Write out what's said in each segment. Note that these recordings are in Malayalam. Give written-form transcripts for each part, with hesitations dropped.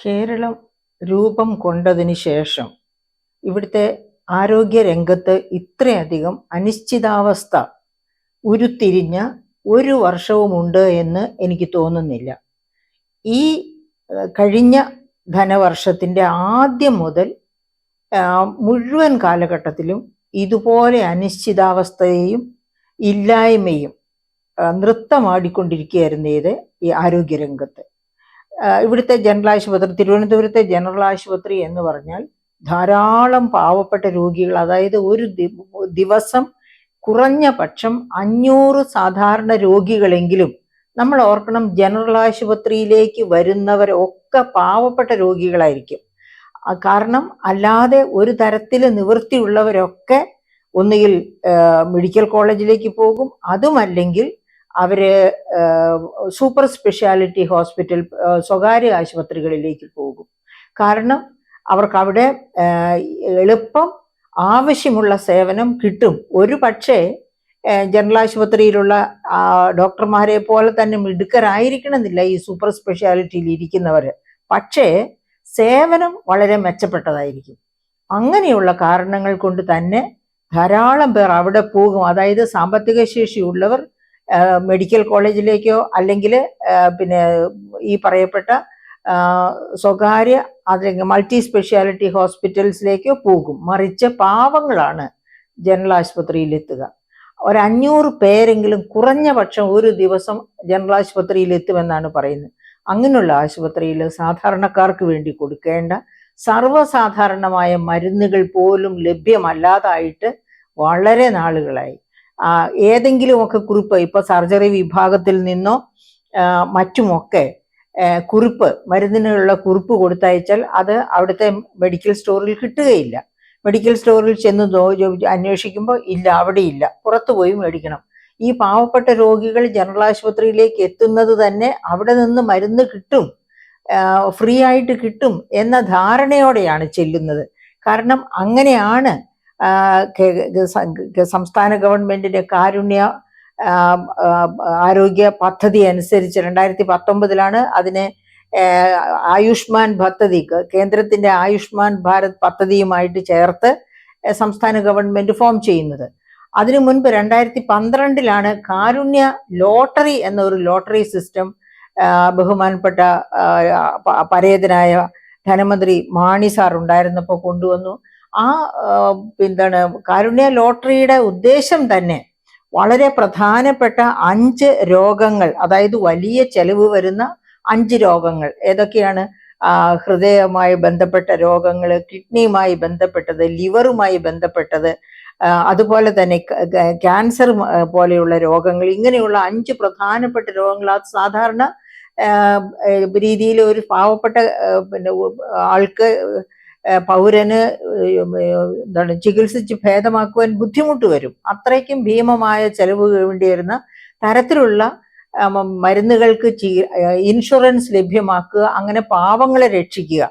കേരളം രൂപം കൊണ്ടതിന് ശേഷം ഇവിടുത്തെ ആരോഗ്യ രംഗത്ത് ഇത്രയധികം അനിശ്ചിതാവസ്ഥ ഉരുത്തിരിഞ്ഞ ഒരു വർഷവുമുണ്ട് എന്ന് എനിക്ക് തോന്നുന്നില്ല. ഈ കഴിഞ്ഞ ധനവർഷത്തിൻ്റെ ആദ്യം മുതൽ മുഴുവൻ കാലഘട്ടത്തിലും ഇതുപോലെ അനിശ്ചിതാവസ്ഥയെയും ഇല്ലായ്മയും നൃത്തമാടിക്കൊണ്ടിരിക്കുകയായിരുന്നു ഈ ആരോഗ്യരംഗത്ത്. ഇവിടുത്തെ ജനറൽ ആശുപത്രി, തിരുവനന്തപുരത്തെ ജനറൽ ആശുപത്രി എന്ന് പറഞ്ഞാൽ ധാരാളം പാവപ്പെട്ട രോഗികൾ, അതായത് ഒരു ദിവസം കുറഞ്ഞ പക്ഷം 500 സാധാരണ രോഗികളെങ്കിലും, നമ്മൾ ഓർക്കണം, ജനറൽ ആശുപത്രിയിലേക്ക് വരുന്നവരൊക്കെ പാവപ്പെട്ട രോഗികളായിരിക്കും. കാരണം അല്ലാതെ ഒരു തരത്തിൽ നിവൃത്തിയുള്ളവരൊക്കെ ഒന്നുകിൽ മെഡിക്കൽ കോളേജിലേക്ക് പോകും, അതുമല്ലെങ്കിൽ അവര് സൂപ്പർ സ്പെഷ്യാലിറ്റി ഹോസ്പിറ്റൽ, സ്വകാര്യ ആശുപത്രികളിലേക്ക് പോകും. കാരണം അവർക്ക് അവിടെ എളുപ്പം ആവശ്യമുള്ള സേവനം കിട്ടും. ഒരു പക്ഷേ ജനറൽ ആശുപത്രിയിലുള്ള ഡോക്ടർമാരെ പോലെ തന്നെ മിടുക്കരായിരിക്കണമെന്നില്ല ഈ സൂപ്പർ സ്പെഷ്യാലിറ്റിയിൽ ഇരിക്കുന്നവർ, പക്ഷേ സേവനം വളരെ മെച്ചപ്പെട്ടതായിരിക്കും. അങ്ങനെയുള്ള കാരണങ്ങൾ കൊണ്ട് തന്നെ ധാരാളം പേർ അവിടെ പോകും. അതായത് സാമ്പത്തിക ശേഷിയുള്ളവർ മെഡിക്കൽ കോളേജിലേക്കോ അല്ലെങ്കിൽ പിന്നെ ഈ പറയപ്പെട്ട സ്വകാര്യ അല്ലെങ്കിൽ മൾട്ടി സ്പെഷ്യാലിറ്റി ഹോസ്പിറ്റൽസിലേക്കോ പോകും. മറിച്ച് പാവങ്ങളാണ് ജനറൽ ആശുപത്രിയിൽ എത്തുക. 500 പേരെങ്കിലും കുറഞ്ഞ പക്ഷം ഒരു ദിവസം ജനറൽ ആശുപത്രിയിൽ എത്തുമെന്നാണ് പറയുന്നത്. അങ്ങനെയുള്ള ആശുപത്രിയിൽ സാധാരണക്കാർക്ക് വേണ്ടി കൊടുക്കേണ്ട സർവ്വസാധാരണമായ മരുന്നുകൾ പോലും ലഭ്യമല്ലാതായിട്ട് വളരെ നാളുകളായി. ഏതെങ്കിലുമൊക്കെ കുറിപ്പ്, ഇപ്പോൾ സർജറി വിഭാഗത്തിൽ നിന്നോ മറ്റുമൊക്കെ മരുന്നിനുള്ള കുറിപ്പ് കൊടുത്തയച്ചാൽ അത് അവിടുത്തെ മെഡിക്കൽ സ്റ്റോറിൽ കിട്ടുകയില്ല. മെഡിക്കൽ സ്റ്റോറിൽ ചെന്ന് അന്വേഷിക്കുമ്പോൾ ഇല്ല, അവിടെ ഇല്ല, പുറത്തു പോയി മേടിക്കണം. ഈ പാവപ്പെട്ട രോഗികൾ ജനറൽ ആശുപത്രിയിലേക്ക് എത്തുന്നത് തന്നെ അവിടെ നിന്ന് മരുന്ന് കിട്ടും, ഫ്രീ ആയിട്ട് കിട്ടും എന്ന ധാരണയോടെയാണ് ചെല്ലുന്നത്. കാരണം അങ്ങനെയാണ് സംസ്ഥാന ഗവൺമെന്റിന്റെ കാരുണ്യ ആരോഗ്യ പദ്ധതി അനുസരിച്ച് 2019 അതിനെ ആയുഷ്മാൻ പദ്ധതി, കേന്ദ്രത്തിന്റെ ആയുഷ്മാൻ ഭാരത് പദ്ധതിയുമായിട്ട് ചേർത്ത് സംസ്ഥാന ഗവൺമെന്റ് ഫോം ചെയ്യുന്നത്. അതിനു മുൻപ് 2012 കാരുണ്യ ലോട്ടറി എന്നൊരു ലോട്ടറി സിസ്റ്റം ബഹുമാനപ്പെട്ട പരേതനായ ധനമന്ത്രി മാണി സാർ ഉണ്ടായിരുന്നപ്പോൾ കൊണ്ടുവന്നു. കാരുണ്യ ലോട്ടറിയുടെ ഉദ്ദേശം തന്നെ വളരെ പ്രധാനപ്പെട്ട 5 രോഗങ്ങൾ, അതായത് വലിയ ചെലവ് വരുന്ന 5 രോഗങ്ങൾ ഏതൊക്കെയാണ്? ഹൃദയവുമായി ബന്ധപ്പെട്ട രോഗങ്ങൾ, കിഡ്നിയുമായി ബന്ധപ്പെട്ടത്, ലിവറുമായി ബന്ധപ്പെട്ടത്, അതുപോലെ തന്നെ ക്യാൻസർ പോലെയുള്ള രോഗങ്ങൾ, ഇങ്ങനെയുള്ള 5 പ്രധാനപ്പെട്ട രോഗങ്ങൾ. അത് സാധാരണ രീതിയിൽ ഒരു പാവപ്പെട്ട ആൾക്ക്, പൗരന് ചികിത്സിച്ച് ഭേദമാക്കുവാൻ ബുദ്ധിമുട്ട് വരും. അത്രയ്ക്കും ഭീമമായ ചെലവ് വേണ്ടി വരുന്ന തരത്തിലുള്ള മരുന്നുകൾക്ക് ഇൻഷുറൻസ് ലഭ്യമാക്കുക, അങ്ങനെ പാവങ്ങളെ രക്ഷിക്കുക.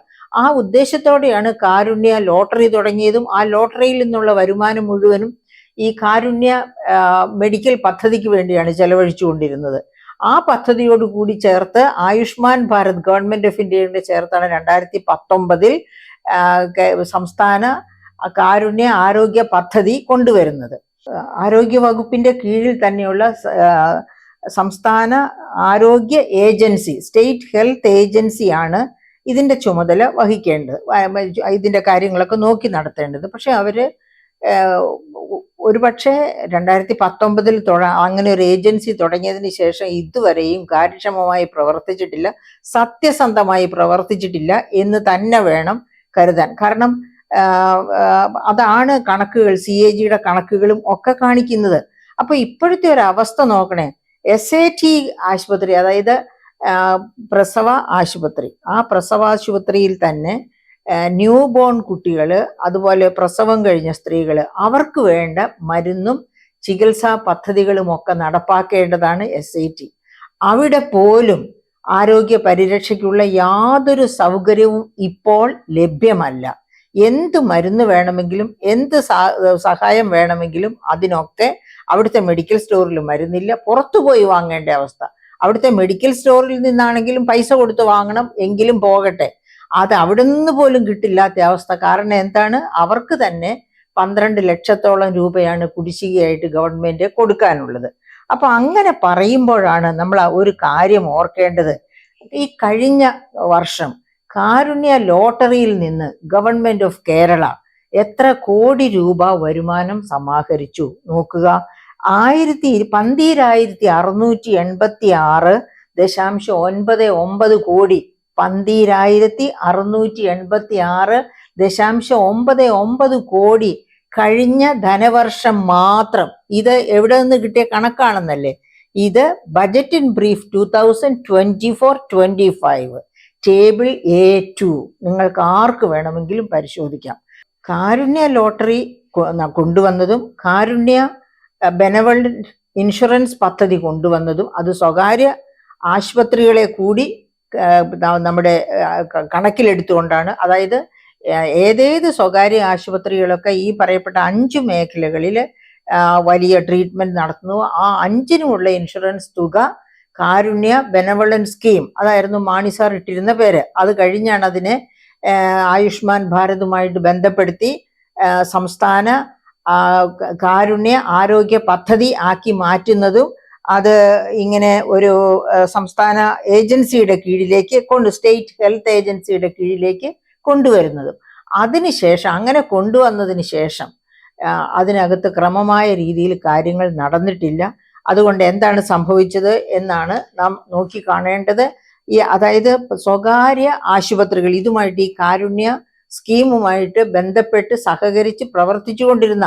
ആ ഉദ്ദേശത്തോടെയാണ് കാരുണ്യ ലോട്ടറി തുടങ്ങിയതും ആ ലോട്ടറിയിൽ നിന്നുള്ള വരുമാനം മുഴുവനും ഈ കാരുണ്യ മെഡിക്കൽ പദ്ധതിക്ക് വേണ്ടിയാണ് ചെലവഴിച്ചുകൊണ്ടിരുന്നത്. ആ പദ്ധതിയോട് കൂടി ചേർത്ത് ആയുഷ്മാൻ ഭാരത്, ഗവൺമെന്റ് ഓഫ് ഇന്ത്യയുടെ ചേർത്താണ് 2019 സംസ്ഥാന കാരുണ്യ ആരോഗ്യ പദ്ധതി കൊണ്ടുവരുന്നത്. ആരോഗ്യ വകുപ്പിന്റെ കീഴിൽ തന്നെയുള്ള സംസ്ഥാന ആരോഗ്യ ഏജൻസി, സ്റ്റേറ്റ് ഹെൽത്ത് ഏജൻസിയാണ് ഇതിന്റെ ചുമതല വഹിക്കേണ്ടത്, ഇതിന്റെ കാര്യങ്ങളൊക്കെ നോക്കി നടത്തേണ്ടത്. പക്ഷെ അവര് ഒരുപക്ഷെ 2019 അങ്ങനെ ഒരു ഏജൻസി തുടങ്ങിയതിന് ശേഷം ഇതുവരെയും കാര്യക്ഷമമായി പ്രവർത്തിച്ചിട്ടില്ല, സത്യസന്ധമായി പ്രവർത്തിച്ചിട്ടില്ല എന്ന് തന്നെ വേണം കരുതാൻ. കാരണം അതാണ് കണക്കുകൾ, CAGയുടെ കണക്കുകളും ഒക്കെ കാണിക്കുന്നത്. അപ്പൊ ഇപ്പോഴത്തെ ഒരു അവസ്ഥ നോക്കണേ. SAT ആശുപത്രി, അതായത് പ്രസവ ആശുപത്രി, ആ പ്രസവാശുപത്രിയിൽ തന്നെ ന്യൂ ബോൺ കുട്ടികൾ, അതുപോലെ പ്രസവം കഴിഞ്ഞ സ്ത്രീകൾ, അവർക്ക് വേണ്ട മരുന്നും ചികിത്സാ പദ്ധതികളും ഒക്കെ നടപ്പാക്കേണ്ടതാണ് SAT. അവിടെ പോലും ആരോഗ്യ പരിരക്ഷയ്ക്കുള്ള യാതൊരു സൗകര്യവും ഇപ്പോൾ ലഭ്യമല്ല. എന്ത് മരുന്ന് വേണമെങ്കിലും, എന്ത് സഹായം വേണമെങ്കിലും അതിനൊക്കെ അവിടുത്തെ മെഡിക്കൽ സ്റ്റോറിൽ മരുന്നില്ല, പുറത്തുപോയി വാങ്ങേണ്ട അവസ്ഥ. അവിടുത്തെ മെഡിക്കൽ സ്റ്റോറിൽ നിന്നാണെങ്കിലും പൈസ കൊടുത്ത് വാങ്ങണം, എങ്കിലും പോകട്ടെ. അത് അവിടെ നിന്ന് പോലും കിട്ടില്ലാത്ത അവസ്ഥ. കാരണം എന്താണ്, അവർക്ക് തന്നെ 12 ലക്ഷത്തോളം രൂപയാണ് കുടിശ്ശികയായിട്ട് ഗവൺമെന്റ് കൊടുക്കാനുള്ളത്. അപ്പൊ അങ്ങനെ പറയുമ്പോഴാണ് നമ്മൾ ഒരു കാര്യം ഓർക്കേണ്ടത്. ഈ കഴിഞ്ഞ വർഷം കാരുണ്യ ലോട്ടറിയിൽ നിന്ന് ഗവൺമെന്റ് ഓഫ് കേരള എത്ര കോടി രൂപ വരുമാനം സമാഹരിച്ചു നോക്കുക. 12,686.99 കോടി. 12,686.99 കോടി കഴിഞ്ഞ ധനവർഷം മാത്രം. ഇത് എവിടെ നിന്ന് കിട്ടിയ കണക്കാണെന്നല്ലേ? ഇത് budget in brief 2024-25 table A2 നിങ്ങൾക്ക് ആർക്ക് വേണമെങ്കിലും പരിശോധിക്കാം. കാരുണ്യ ലോട്ടറി കൊണ്ടുവന്നതും കാരുണ്യ ബെനവലന്റ് ഇൻഷുറൻസ് പദ്ധതി കൊണ്ടുവന്നതും അത് സ്വകാര്യ ആശുപത്രികളെ കൂടി നമ്മുടെ കണക്കിലെടുത്തുകൊണ്ടാണ്. അതായത് ഏതേത് സ്വകാര്യ ആശുപത്രികളൊക്കെ ഈ പറയപ്പെട്ട 5 മേഖലകളിൽ വലിയ ട്രീറ്റ്മെന്റ് നടത്തുന്നു, ആ 5-നുമുള്ള ഇൻഷുറൻസ് തുക കാരുണ്യ ബെനവലന്റ് സ്കീം, അതായിരുന്നു മാണി സാർ ഇട്ടിരുന്ന പേര്. അത് കഴിഞ്ഞാണ് അതിനെ ആയുഷ്മാൻ ഭാരതുമായിട്ട് ബന്ധപ്പെടുത്തി സംസ്ഥാന കാരുണ്യ ആരോഗ്യ പദ്ധതി ആക്കി മാറ്റുന്നതും അത് ഇങ്ങനെ ഒരു സംസ്ഥാന ഏജൻസിയുടെ കീഴിലേക്ക് സ്റ്റേറ്റ് ഹെൽത്ത് ഏജൻസിയുടെ കീഴിലേക്ക് കൊണ്ടുവരുന്നതും. അതിനുശേഷം അങ്ങനെ കൊണ്ടുവന്നതിന് ശേഷം അതിനകത്ത് ക്രമമായ രീതിയിൽ കാര്യങ്ങൾ നടന്നിട്ടില്ല. അതുകൊണ്ട് എന്താണ് സംഭവിച്ചത് എന്നാണ് നാം നോക്കി കാണേണ്ടത്. അതായത് സ്വകാര്യ ആശുപത്രികൾ ഇതുമായിട്ട് ഈ കാരുണ്യ സ്കീമുമായിട്ട് ബന്ധപ്പെട്ട് സഹകരിച്ച് പ്രവർത്തിച്ചു കൊണ്ടിരുന്ന,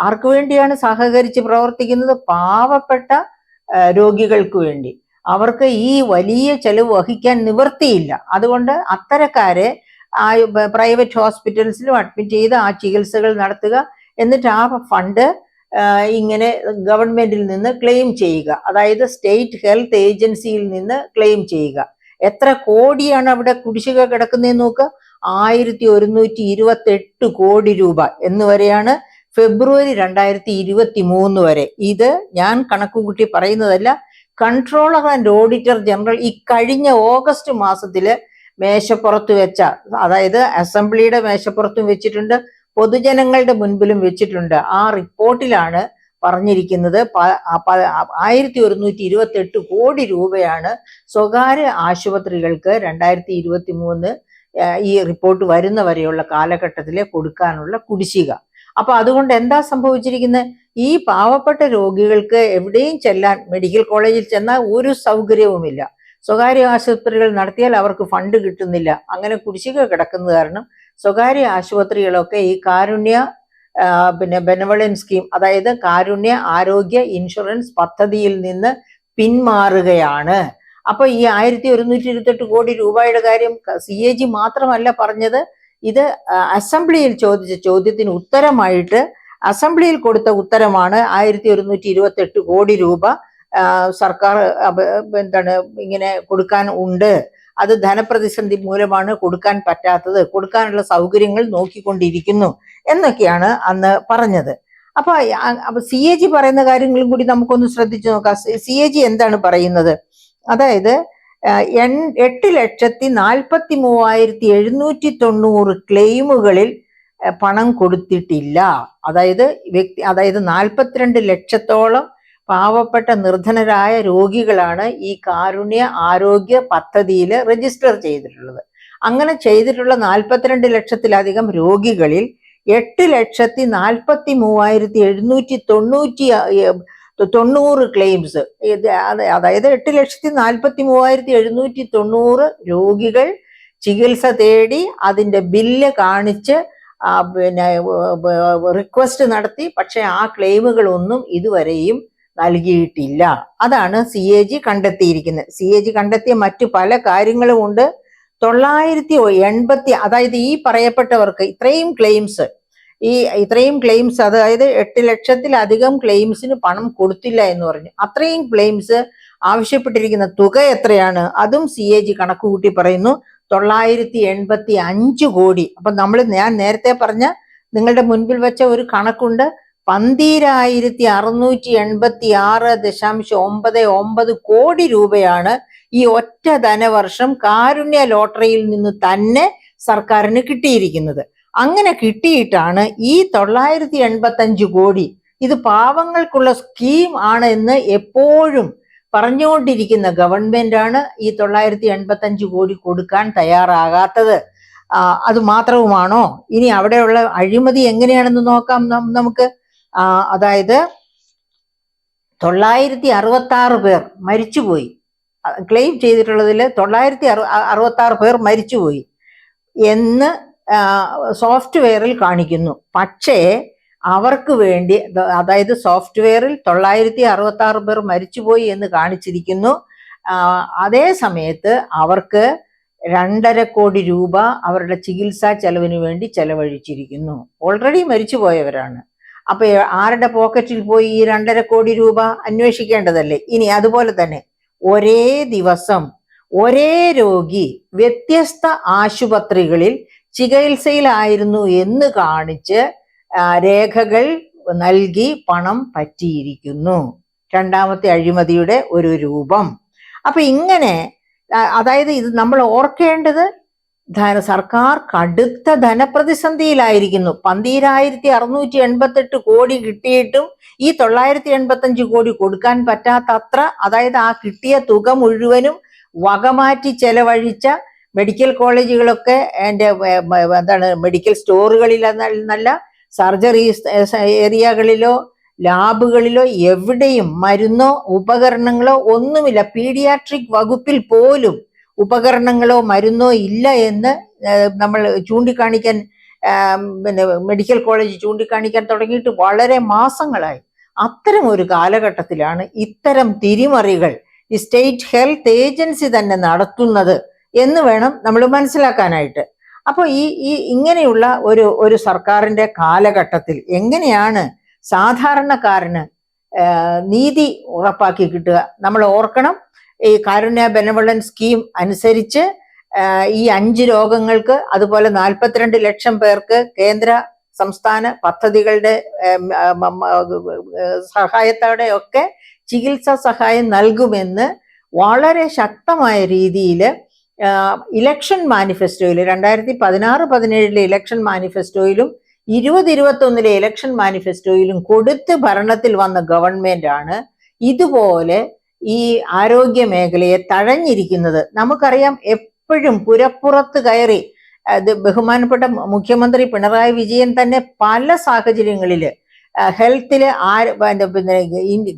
ആർക്കു വേണ്ടിയാണ് സഹകരിച്ച് പ്രവർത്തിക്കുന്നത്? പാവപ്പെട്ട രോഗികൾക്ക് വേണ്ടി. അവർക്ക് ഈ വലിയ ചെലവ് വഹിക്കാൻ നിവൃത്തിയില്ല. അതുകൊണ്ട് അത്തരക്കാരെ പ്രൈവറ്റ് ഹോസ്പിറ്റൽസിലും അഡ്മിറ്റ് ചെയ്ത് ആ ചികിത്സകൾ നടത്തുക, എന്നിട്ട് ആ ഫണ്ട് ഇങ്ങനെ ഗവൺമെന്റിൽ നിന്ന് ക്ലെയിം ചെയ്യുക, അതായത് സ്റ്റേറ്റ് ഹെൽത്ത് ഏജൻസിയിൽ നിന്ന് ക്ലെയിം ചെയ്യുക. എത്ര കോടിയാണ് അവിടെ കുടിശ്ശിക കിടക്കുന്നതെന്ന് നോക്കുക. 1128 കോടി രൂപ എന്ന് വരെയാണ് ഫെബ്രുവരി 2023 വരെ. ഇത് ഞാൻ കണക്കുകൂട്ടി പറയുന്നതല്ല, കൺട്രോളർ ആൻഡ് ഓഡിറ്റർ ജനറൽ ഈ കഴിഞ്ഞ ഓഗസ്റ്റ് മാസത്തില് മേശപ്പുറത്ത് വെച്ച, അതായത് അസംബ്ലിയുടെ മേശപ്പുറത്തും വെച്ചിട്ടുണ്ട്, പൊതുജനങ്ങളുടെ മുൻപിലും വെച്ചിട്ടുണ്ട്. ആ റിപ്പോർട്ടിലാണ് പറഞ്ഞിരിക്കുന്നത് 1128 കോടി രൂപയാണ് സ്വകാര്യ ആശുപത്രികൾക്ക് 2023 ഈ റിപ്പോർട്ട് വരുന്ന വരെയുള്ള കാലഘട്ടത്തിലെ കൊടുക്കാനുള്ള കുടിശ്ശിക. അപ്പൊ അതുകൊണ്ട് എന്താ സംഭവിച്ചിരിക്കുന്നത്? ഈ പാവപ്പെട്ട രോഗികൾക്ക് എവിടെയും ചെല്ലാൻ, മെഡിക്കൽ കോളേജിൽ ചെന്നാൽ ഒരു സൗകര്യവുമില്ല. സ്വകാര്യ ആശുപത്രികൾ നടത്തിയാൽ അവർക്ക് ഫണ്ട് കിട്ടുന്നില്ല. അങ്ങനെ കുടിശ്ശിക കിടക്കുന്നത് കാരണം സ്വകാര്യ ആശുപത്രികളൊക്കെ ഈ കാരുണ്യ ബെനവലന്റ് സ്കീം, അതായത് കാരുണ്യ ആരോഗ്യ ഇൻഷുറൻസ് പദ്ധതിയിൽ നിന്ന് പിന്മാറുകയാണ്. അപ്പൊ ഈ 1128 കോടി രൂപയുടെ കാര്യം CAG മാത്രമല്ല പറഞ്ഞത്, ഇത് അസംബ്ലിയിൽ ചോദിച്ച ചോദ്യത്തിന് ഉത്തരമായിട്ട് അസംബ്ലിയിൽ കൊടുത്ത ഉത്തരമാണ്. 1128 കോടി രൂപ സർക്കാർ എന്താണ് ഇങ്ങനെ കൊടുക്കാൻ ഉണ്ട്, അത് ധനപ്രതിസന്ധി മൂലമാണ് കൊടുക്കാൻ പറ്റാത്തത്, കൊടുക്കാനുള്ള സൗകര്യങ്ങൾ നോക്കിക്കൊണ്ടിരിക്കുന്നു എന്നൊക്കെയാണ് അന്ന് പറഞ്ഞത്. അപ്പൊ CAG പറയുന്ന കാര്യങ്ങളും കൂടി നമുക്കൊന്ന് ശ്രദ്ധിച്ചു നോക്കാം. CAG എന്താണ് പറയുന്നത്? അതായത് 8,43,790 ക്ലെയിമുകളിൽ പണം കൊടുത്തിട്ടില്ല. അതായത് 42 ലക്ഷത്തോളം പാവപ്പെട്ട നിർധനരായ രോഗികളാണ് ഈ കാരുണ്യ ആരോഗ്യ പദ്ധതിയിൽ രജിസ്റ്റർ ചെയ്തിട്ടുള്ളത്. അങ്ങനെ ചെയ്തിട്ടുള്ള 42 ലക്ഷത്തിലധികം രോഗികളിൽ 8,43,790 ക്ലെയിംസ്, അതായത് 8,43,790 രോഗികൾ ചികിത്സ തേടി അതിന്റെ ബില്ല് കാണിച്ച് റിക്വസ്റ്റ് നടത്തി. പക്ഷെ ആ ക്ലെയിമുകളൊന്നും ഇതുവരെയും നൽകിയിട്ടില്ല. അതാണ് CAG കണ്ടെത്തിയിരിക്കുന്നത്. CAG കണ്ടെത്തിയ മറ്റു പല കാര്യങ്ങളും ഉണ്ട്. 980, അതായത് ഈ പറയപ്പെട്ടവർക്ക് ഇത്രയും ക്ലെയിംസ്, അതായത് 8 ലക്ഷത്തിലധികം ക്ലെയിംസിന് പണം കൊടുത്തില്ല എന്ന് പറഞ്ഞു. അത്രയും ക്ലെയിംസ് ആവശ്യപ്പെട്ടിരിക്കുന്ന തുക എത്രയാണ്? അതും CAG കണക്കുകൂട്ടി പറയുന്നു, 985 കോടി. അപ്പൊ ഞാൻ നേരത്തെ പറഞ്ഞ നിങ്ങളുടെ മുൻപിൽ വെച്ച ഒരു കണക്കുണ്ട്. 12,686.99 കോടി രൂപയാണ് ഈ ഒറ്റ ധനവർഷം കാരുണ്യ ലോട്ടറിയിൽ നിന്ന് തന്നെ സർക്കാരിന് കിട്ടിയിരിക്കുന്നത്. അങ്ങനെ കിട്ടിയിട്ടാണ് ഈ 985 കോടി ഇത് പാവങ്ങൾക്കുള്ള സ്കീം ആണ് എന്ന് എപ്പോഴും പറഞ്ഞുകൊണ്ടിരിക്കുന്ന ഗവൺമെന്റാണ് ഈ 985 കോടി കൊടുക്കാൻ തയ്യാറാകാത്തത്. അത് മാത്രവുമാണോ? ഇനി അവിടെയുള്ള അഴിമതി എങ്ങനെയാണെന്ന് നോക്കാം നമുക്ക്. അതായത് 966 പേർ മരിച്ചുപോയി. ക്ലെയിം ചെയ്തിട്ടുള്ളതിൽ 966 പേർ മരിച്ചുപോയി എന്ന് സോഫ്റ്റ്വെയറിൽ കാണിക്കുന്നു. പക്ഷേ അവർക്ക് വേണ്ടി, അതായത് സോഫ്റ്റ്വെയറിൽ 966 പേർ മരിച്ചുപോയി എന്ന് കാണിച്ചിരിക്കുന്നു. അതേ സമയത്ത് അവർക്ക് 2.5 കോടി രൂപ അവരുടെ ചികിത്സാ ചെലവിന് വേണ്ടി ചെലവഴിച്ചിരിക്കുന്നു. ഓൾറെഡി മരിച്ചുപോയവരാണ്. അപ്പൊ ആരുടെ പോക്കറ്റിൽ പോയി ഈ 2.5 കോടി രൂപ അന്വേഷിക്കേണ്ടതല്ലേ? ഇനി അതുപോലെ തന്നെ ഒരേ ദിവസം ഒരേ രോഗി വ്യത്യസ്ത ആശുപത്രികളിൽ ചികിത്സയിലായിരുന്നു എന്ന് കാണിച്ച് രേഖകൾ നൽകി പണം പറ്റിയിരിക്കുന്നു. രണ്ടാമത്തെ അഴിമതിയുടെ ഒരു രൂപം. അപ്പൊ ഇങ്ങനെ, അതായത് ഇത് നമ്മൾ ഓർക്കേണ്ടത്, സർക്കാർ കടുത്ത ധനപ്രതിസന്ധിയിലായിരിക്കുന്നു. 12,688 കോടി കിട്ടിയിട്ടും ഈ 985 കോടി കൊടുക്കാൻ പറ്റാത്തത്ര, അതായത് ആ കിട്ടിയ തുക മുഴുവനും വകമാറ്റി ചെലവഴിച്ച മെഡിക്കൽ കോളേജുകളൊക്കെ മെഡിക്കൽ സ്റ്റോറുകളിൽ എന്നല്ല, സർജറി ഏരിയകളിലോ ലാബുകളിലോ എവിടെയും മരുന്നോ ഉപകരണങ്ങളോ ഒന്നുമില്ല. പീഡിയാട്രിക് വകുപ്പിൽ പോലും ഉപകരണങ്ങളോ മരുന്നോ ഇല്ല എന്ന് നമ്മൾ ചൂണ്ടിക്കാണിക്കാൻ, മെഡിക്കൽ കോളേജ് ചൂണ്ടിക്കാണിക്കാൻ തുടങ്ങിയിട്ട് വളരെ മാസങ്ങളായി. അത്തരം ഒരു കാലഘട്ടത്തിലാണ് ഇത്തരം തിരിമറികൾ ഈ സ്റ്റേറ്റ് ഹെൽത്ത് ഏജൻസി തന്നെ നടത്തുന്നത് എന്ന് വേണം നമ്മൾ മനസ്സിലാക്കാനായിട്ട്. അപ്പോൾ ഈ ഇങ്ങനെയുള്ള ഒരു സർക്കാരിന്റെ കാലഘട്ടത്തിൽ എങ്ങനെയാണ് സാധാരണക്കാരന് നീതി ഉറപ്പാക്കി കിട്ടുക? നമ്മൾ ഓർക്കണം, ഈ കാരുണ്യ ബെനവലൻസ് സ്കീം അനുസരിച്ച് ഈ 5 രോഗങ്ങൾക്ക്, അതുപോലെ 42 ലക്ഷം പേർക്ക് കേന്ദ്ര സംസ്ഥാന പദ്ധതികളുടെ സഹായത്തോടെ ഒക്കെ ചികിത്സാ സഹായം നൽകുമെന്ന് വളരെ ശക്തമായ രീതിയിൽ ഇലക്ഷൻ മാനിഫെസ്റ്റോയിൽ, 2016-17 ഇലക്ഷൻ മാനിഫെസ്റ്റോയിലും 2021 ഇലക്ഷൻ മാനിഫെസ്റ്റോയിലും കൊടുത്ത് ഭരണത്തിൽ വന്ന ഗവൺമെന്റ് ആണ് ഇതുപോലെ ഈ ആരോഗ്യ മേഖലയെ തഴഞ്ഞിരിക്കുന്നത്. നമുക്കറിയാം, എപ്പോഴും പുരപ്പുറത്ത് കയറി ബഹുമാനപ്പെട്ട മുഖ്യമന്ത്രി പിണറായി വിജയൻ തന്നെ പല സാഹചര്യങ്ങളില് ഹെൽത്തില്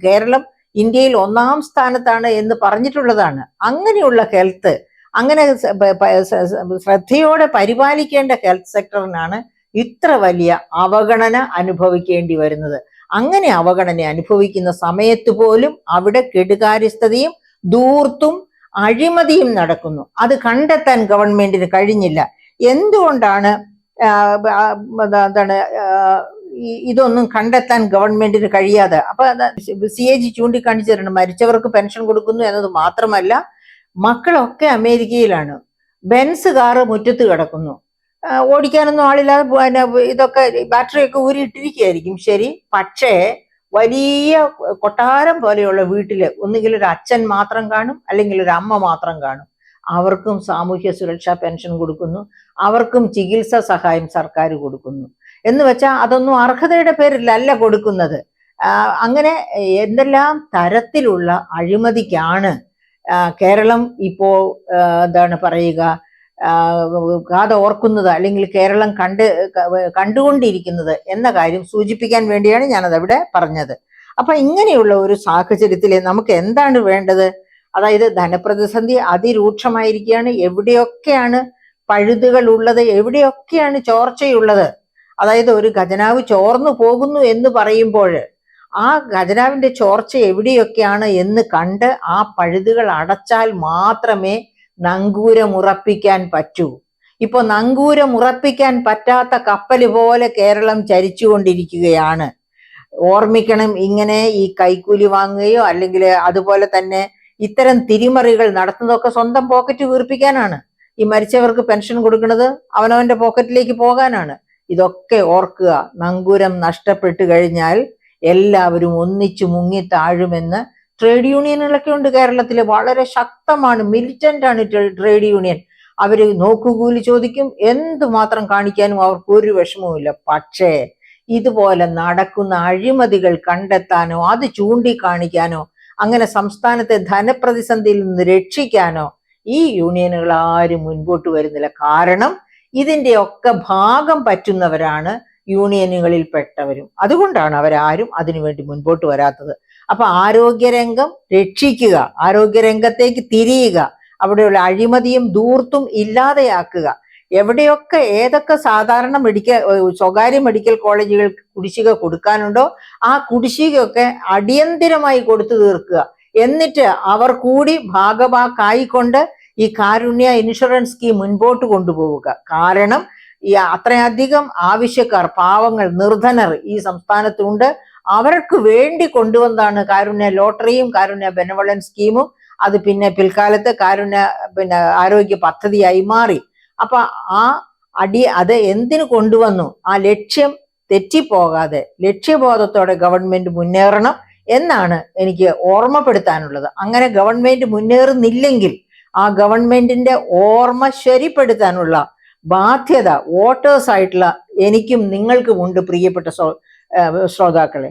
കേരളം ഇന്ത്യയിൽ 1-ാം സ്ഥാനത്താണ് എന്ന് പറഞ്ഞിട്ടുള്ളതാണ്. അങ്ങനെയുള്ള ഹെൽത്ത്, അങ്ങനെ ശ്രദ്ധയോടെ പരിപാലിക്കേണ്ട ഹെൽത്ത് സെക്ടറിനാണ് ഇത്ര വലിയ അവഗണന അനുഭവിക്കേണ്ടി വരുന്നത്. അങ്ങനെ അവഗണന അനുഭവിക്കുന്ന സമയത്ത് പോലും അവിടെ കെടുകാര്യസ്ഥതയും ധൂർത്തും അഴിമതിയും നടക്കുന്നു. അത് കണ്ടെത്താൻ ഗവൺമെന്റിന് കഴിഞ്ഞില്ല. എന്തുകൊണ്ടാണ് ഇതൊന്നും കണ്ടെത്താൻ ഗവൺമെന്റിന് കഴിയാതെ? അപ്പൊ CAG ചൂണ്ടിക്കാണിച്ചിട്ടുണ്ട്, മരിച്ചവർക്ക് പെൻഷൻ കൊടുക്കുന്നു എന്നത് മാത്രമല്ല, മക്കളൊക്കെ അമേരിക്കയിലാണ്, ബെൻസ് കാറ് മുറ്റത്ത് കിടക്കുന്നു, ഓടിക്കാനൊന്നും ആളില്ലാതെ ഇതൊക്കെ ബാറ്ററിയൊക്കെ ഊരിയിട്ടിരിക്കുകയായിരിക്കും, ശരി. പക്ഷേ വലിയ കൊട്ടാരം പോലെയുള്ള വീട്ടില് ഒന്നുകിൽ ഒരു അച്ഛൻ മാത്രം കാണും, അല്ലെങ്കിൽ ഒരു അമ്മ മാത്രം കാണും. അവർക്കും സാമൂഹ്യ സുരക്ഷാ പെൻഷൻ കൊടുക്കുന്നു, അവർക്കും ചികിത്സാ സഹായം സർക്കാർ കൊടുക്കുന്നു. എന്ന് വെച്ചാൽ അതൊന്നും അർഹതയുടെ പേരിലല്ല കൊടുക്കുന്നത്. അങ്ങനെ എന്തെല്ലാം തരത്തിലുള്ള അഴിമതിക്കാണ് കേരളം ഇപ്പോ എന്താണ് പറയുക, കാതെ ഓർക്കുന്നത്, അല്ലെങ്കിൽ കേരളം കണ്ടുകൊണ്ടിരിക്കുന്നത് എന്ന കാര്യം സൂചിപ്പിക്കാൻ വേണ്ടിയാണ് ഞാനത് അവിടെ പറഞ്ഞത്. അപ്പൊ ഇങ്ങനെയുള്ള ഒരു സാഹചര്യത്തിൽ നമുക്ക് എന്താണ് വേണ്ടത്? അതായത് ധനപ്രതിസന്ധി അതിരൂക്ഷമായിരിക്കുകയാണ്. എവിടെയൊക്കെയാണ് പഴുതുകൾ ഉള്ളത്, എവിടെയൊക്കെയാണ് ചോർച്ചയുള്ളത്? അതായത് ഒരു ഖജനാവ് ചോർന്നു പോകുന്നു എന്ന് പറയുമ്പോൾ ആ ഖജനാവിന്റെ ചോർച്ച എവിടെയൊക്കെയാണ് എന്ന് കണ്ട് ആ പഴുതുകൾ അടച്ചാൽ മാത്രമേ നങ്കൂരമുറപ്പിക്കാൻ പറ്റൂ. ഇപ്പൊ നങ്കൂരമുറപ്പിക്കാൻ പറ്റാത്ത കപ്പൽ പോലെ കേരളം ചരിച്ചുകൊണ്ടിരിക്കുകയാണ്. ഓർമ്മിക്കണം, ഇങ്ങനെ ഈ കൈക്കൂലി വാങ്ങുകയോ അല്ലെങ്കിൽ അതുപോലെ തന്നെ ഇത്തരം തിരിമറികൾ നടത്തുന്നതൊക്കെ സ്വന്തം പോക്കറ്റ് വീർപ്പിക്കാനാണ്. ഈ മരിച്ചവർക്ക് പെൻഷൻ കൊടുക്കുന്നത് അവനവന്റെ പോക്കറ്റിലേക്ക് പോകാനാണ്. ഇതൊക്കെ ഓർക്കുക. നങ്കൂരം നഷ്ടപ്പെട്ടു കഴിഞ്ഞാൽ എല്ലാവരും ഒന്നിച്ചു മുങ്ങി താഴുമെന്ന് ട്രേഡ് യൂണിയനുകളൊക്കെ ഉണ്ട് കേരളത്തിൽ, വളരെ ശക്തമാണ്, മിലിറ്റന്റ് ആണ് ട്രേഡ് യൂണിയൻ. അവര് നോക്കുകൂലി ചോദിക്കും, എന്തുമാത്രം കാണിക്കാനും അവർക്ക് ഒരു വിഷമവുമില്ല. പക്ഷേ ഇതുപോലെ നടക്കുന്ന അഴിമതികൾ കണ്ടെത്താനോ അത് ചൂണ്ടിക്കാണിക്കാനോ അങ്ങനെ സംസ്ഥാനത്തെ ധനപ്രതിസന്ധിയിൽ നിന്ന് രക്ഷിക്കാനോ ഈ യൂണിയനുകൾ ആരും മുൻപോട്ട് വരുന്നില്ല. കാരണം ഇതിന്റെയൊക്കെ ഭാഗം പറ്റുന്നവരാണ് യൂണിയനുകളിൽ പെട്ടവരും. അതുകൊണ്ടാണ് അവരാരും അതിനുവേണ്ടി മുൻപോട്ട് വരാത്തത്. അപ്പൊ ആരോഗ്യരംഗം രക്ഷിക്കുക, ആരോഗ്യരംഗത്തേക്ക് തിരിയുക, അവിടെയുള്ള അഴിമതിയും ധൂർത്തും ഇല്ലാതെയാക്കുക. എവിടെയൊക്കെ ഏതൊക്കെ സാധാരണ സ്വകാര്യ മെഡിക്കൽ കോളേജുകൾക്ക് കുടിശ്ശിക കൊടുക്കാനുണ്ടോ ആ കുടിശ്ശികയൊക്കെ അടിയന്തിരമായി കൊടുത്തു തീർക്കുക. എന്നിട്ട് അവർ കൂടി ഭാഗഭാക്കായിക്കൊണ്ട് ഈ കാരുണ്യ ഇൻഷുറൻസ് സ്കീം മുൻപോട്ട് കൊണ്ടുപോവുക. കാരണം ഈ അത്രയധികം ആവശ്യക്കാർ, പാവങ്ങൾ, നിർധനർ ഈ സംസ്ഥാനത്തുണ്ട്. അവർക്ക് വേണ്ടി കൊണ്ടുവന്നാണ് കാരുണ്യ ലോട്ടറിയും കാരുണ്യ ബെനവലൻസ് സ്കീമും. അത് പിന്നെ പിൽക്കാലത്ത് കാരുണ്യ ആരോഗ്യ പദ്ധതിയായി മാറി. അപ്പൊ അത് എന്തിനു കൊണ്ടുവന്നു? ആ ലക്ഷ്യം തെറ്റിപ്പോകാതെ ലക്ഷ്യബോധത്തോടെ ഗവൺമെന്റ് മുന്നേറണം എന്നാണ് എനിക്ക് ഓർമ്മപ്പെടുത്താനുള്ളത്. അങ്ങനെ ഗവൺമെന്റ് മുന്നേറുന്നില്ലെങ്കിൽ ആ ഗവൺമെന്റിന്റെ ഓർമ്മ ശരിപ്പെടുത്താനുള്ള ബാധ്യത വോട്ടേഴ്സ് ആയിട്ടുള്ള എനിക്കും നിങ്ങൾക്കും ഉണ്ട്, പ്രിയപ്പെട്ട ശ്രോതാക്കളെ.